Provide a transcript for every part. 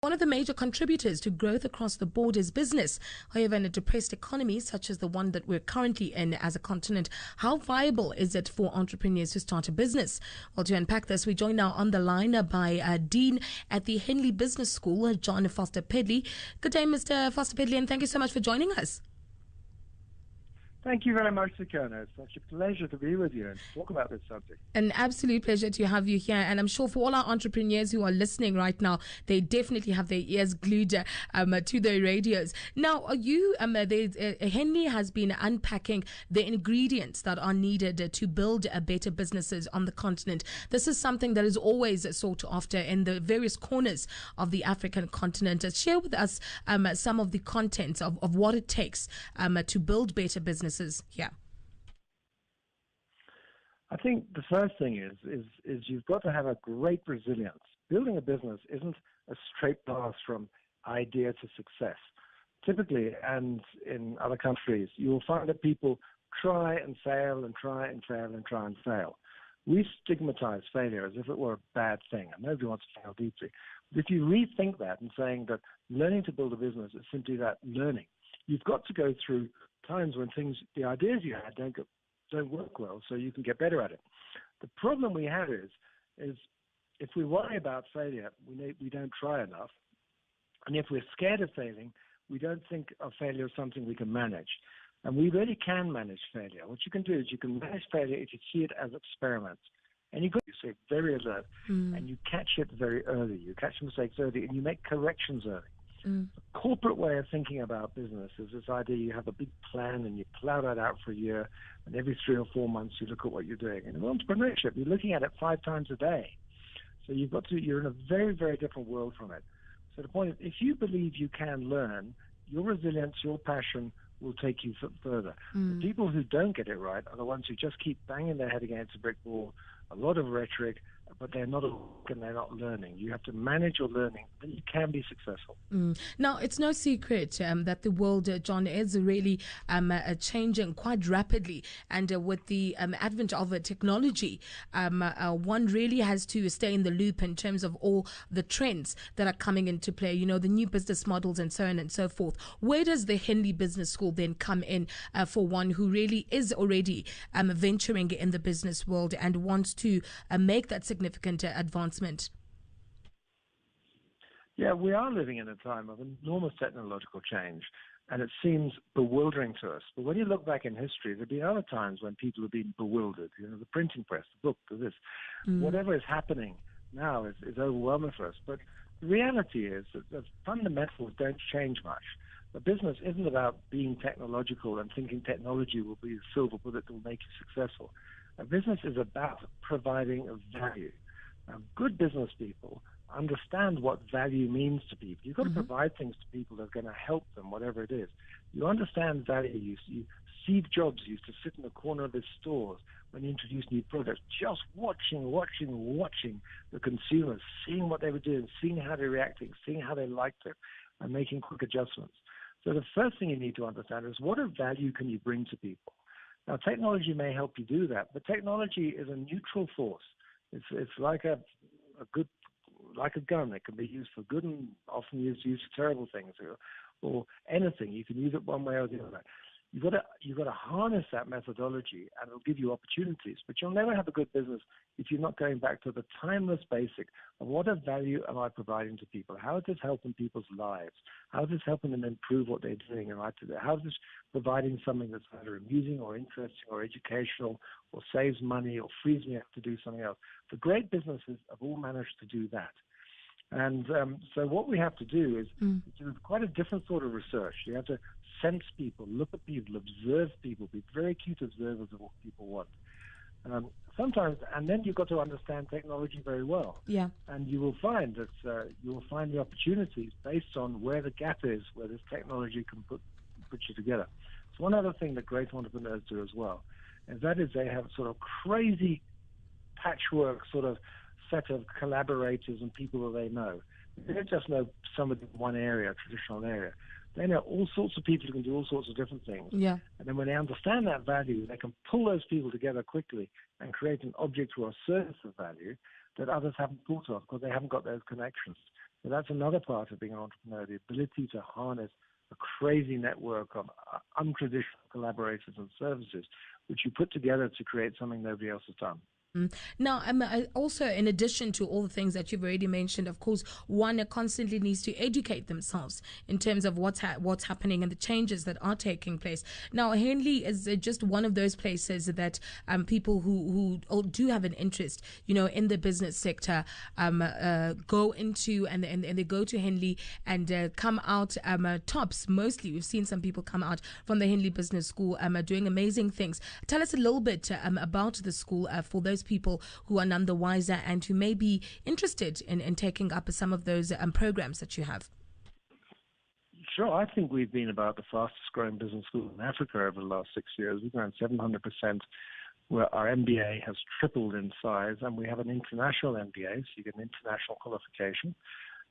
One of the major contributors to growth across the board is business. However, in a depressed economy such as the one that we're currently in as a continent, how viable is it for entrepreneurs to start a business? Well, to unpack this, we join now on the line by Dean at the Henley Business School, Jon Foster-Pedley. Good day, Mr. Foster-Pedley, and thank you so much for joining us. Thank you very much, Sakona. It's such a pleasure to be with you and talk about this subject. An absolute pleasure to have you here. And I'm sure for all our entrepreneurs who are listening right now, they definitely have their ears glued to their radios. Now, Henley has been unpacking the ingredients that are needed to build better businesses on the continent. This is something that is always sought after in the various corners of the African continent. Share with us some of the contents of what it takes to build better businesses here. I think the first thing is you've got to have a great resilience. Building a business isn't a straight path from idea to success. Typically, and in other countries, you will find that people try and fail and try and fail and try and fail. We stigmatize failure as if it were a bad thing, and nobody wants to fail deeply. But if you rethink that and saying that learning to build a business is simply that learning, you've got to go through times when the ideas you had don't work well, so you can get better at it. The problem we have is if we worry about failure, we don't try enough. And if we're scared of failing, we don't think of failure as something we can manage. And we really can manage failure. What you can do is you can manage failure if you see it as experiments. And you stay very alert, and you catch it very early. You catch mistakes early, and you make corrections early. The corporate way of thinking about business is this idea you have a big plan and you plow that out for a year, and every 3 or 4 months you look at what you're doing. And in entrepreneurship, you're looking at it 5 times a day. So you're in a very, very different world from it. So the point is, if you believe you can learn, your resilience, your passion will take you further. The people who don't get it right are the ones who just keep banging their head against a brick wall, a lot of rhetoric, but they're not learning. You have to manage your learning, then you can be successful. Now, it's no secret that the world, Jon, is really changing quite rapidly. And with the advent of technology, one really has to stay in the loop in terms of all the trends that are coming into play, the new business models and so on and so forth. Where does the Henley Business School then come in for one who really is already venturing in the business world and wants to make that significant advancement? Yeah, we are living in a time of enormous technological change, and it seems bewildering to us. But when you look back in history, there have been other times when people have been bewildered. The printing press, the book, this. Whatever is happening now is overwhelming for us. But the reality is that the fundamentals don't change much. The business isn't about being technological and thinking technology will be the silver bullet that will make you successful. A business is about providing a value. Good business people understand what value means to people. You've got to provide things to people that are going to help them, whatever it is. You understand value. Steve Jobs used to sit in the corner of his stores when he introduced new products, just watching the consumers, seeing what they were doing, seeing how they're reacting, seeing how they liked it, and making quick adjustments. So the first thing you need to understand is what value can you bring to people? Now, technology may help you do that, but technology is a neutral force. It's like a gun. It can be used for good and often used for terrible things, or anything. You can use it one way or the other. You've got to harness that methodology, and it'll give you opportunities. But you'll never have a good business if you're not going back to the timeless basic of what value am I providing to people? How is this helping people's lives? How is this helping them improve what they're doing? And how is this providing something that's either amusing or interesting or educational or saves money or frees me up to do something else? The great businesses have all managed to do that. And so what we have to do is do quite a different sort of research. You have to sense people, look at people, observe people, be very acute observers of what people want. Sometimes, and then you've got to understand technology very well. Yeah. And you will find that you will find the opportunities based on where the gap is, where this technology can put you together. So one other thing that great entrepreneurs do as well, and that is they have sort of crazy patchwork sort of set of collaborators and people that they know. They don't just know somebody in one area, a traditional area. They know all sorts of people who can do all sorts of different things. Yeah. And then when they understand that value, they can pull those people together quickly and create an object or a service of value that others haven't thought of because they haven't got those connections. But that's another part of being an entrepreneur, the ability to harness a crazy network of untraditional collaborators and services, which you put together to create something nobody else has done. Now, also, in addition to all the things that you've already mentioned, of course, one constantly needs to educate themselves in terms of what's happening and the changes that are taking place. Now, Henley is just one of those places that people who do have an interest, in the business sector, go into, and they go to Henley and come out tops. Mostly, we've seen some people come out from the Henley Business School doing amazing things. Tell us a little bit about the school for those people who are none the wiser and who may be interested in taking up some of those programs that you have. Sure. I think we've been about the fastest growing business school in Africa over the last 6 years. We've grown 700%, where our MBA has tripled in size, and we have an international MBA, so you get an international qualification.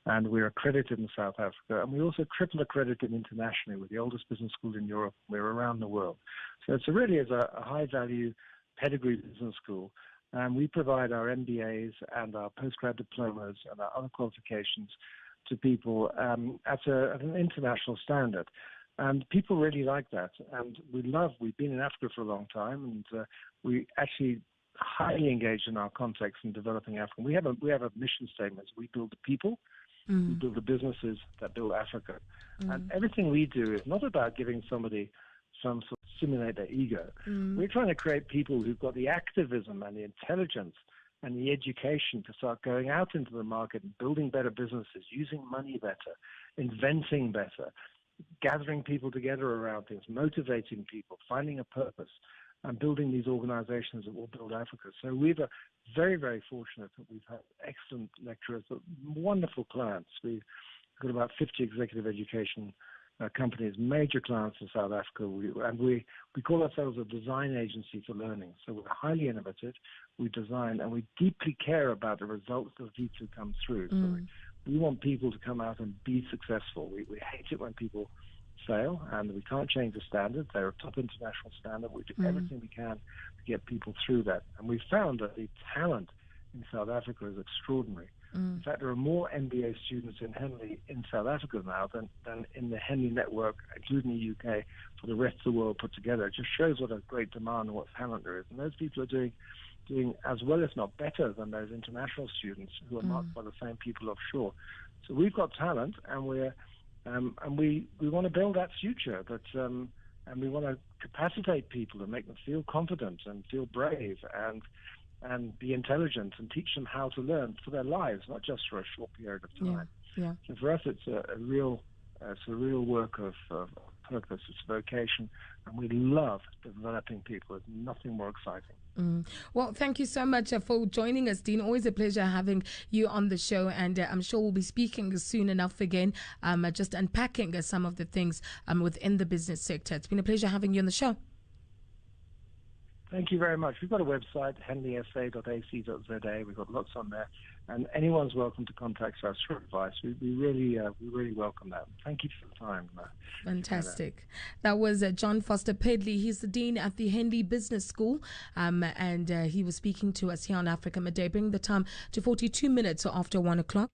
And we're accredited in South Africa, and we also triple accredited internationally. We're the oldest business school in Europe. We're around the world. So it really is a high-value pedigree business school. And we provide our MBAs and our postgrad diplomas and our other qualifications to people at an international standard. And people really like that. And we've been in Africa for a long time, and we actually highly engaged in our context in developing Africa. We have a mission statement. We build the people, we build the businesses that build Africa. And everything we do is not about giving somebody some sort of stimulate their ego. We're trying to create people who've got the activism and the intelligence and the education to start going out into the market and building better businesses, using money better, inventing better, gathering people together around things, motivating people, finding a purpose, and building these organizations that will build Africa. So we're very, very fortunate that we've had excellent lecturers, but wonderful clients. We've got about 50 executive education companies, major clients in South Africa, we call ourselves a design agency for learning. So we're highly innovative, we design, and we deeply care about the results that need to come through. So we want people to come out and be successful. We hate it when people fail, and we can't change the standard. They're a top international standard. We do everything we can to get people through that. And we've found that the talent in South Africa is extraordinary. In fact, there are more MBA students in Henley in South Africa now than in the Henley network, including the UK, for the rest of the world put together. It just shows what a great demand and what talent there is. And those people are doing as well, if not better, than those international students who are marked by the same people offshore. So we've got talent, and we want to build that future. And we want to capacitate people and make them feel confident and feel brave and be intelligent and teach them how to learn for their lives, not just for a short period of time. Yeah. So for us, it's a real work of purpose. It's a vocation, and we love developing people. There's nothing more exciting. Well, thank you so much for joining us, Dean. Always a pleasure having you on the show, and I'm sure we'll be speaking soon enough again, just unpacking some of the things within the business sector. It's been a pleasure having you on the show. Thank you very much. We've got a website, henleysa.ac.za. We've got lots on there, and anyone's welcome to contact us for advice. We really welcome that. Thank you for the time. Fantastic. That was Jon Foster-Pedley. He's the Dean at the Henley Business School, and he was speaking to us here on Africa Midday, bringing the time to 42 minutes after 1 o'clock.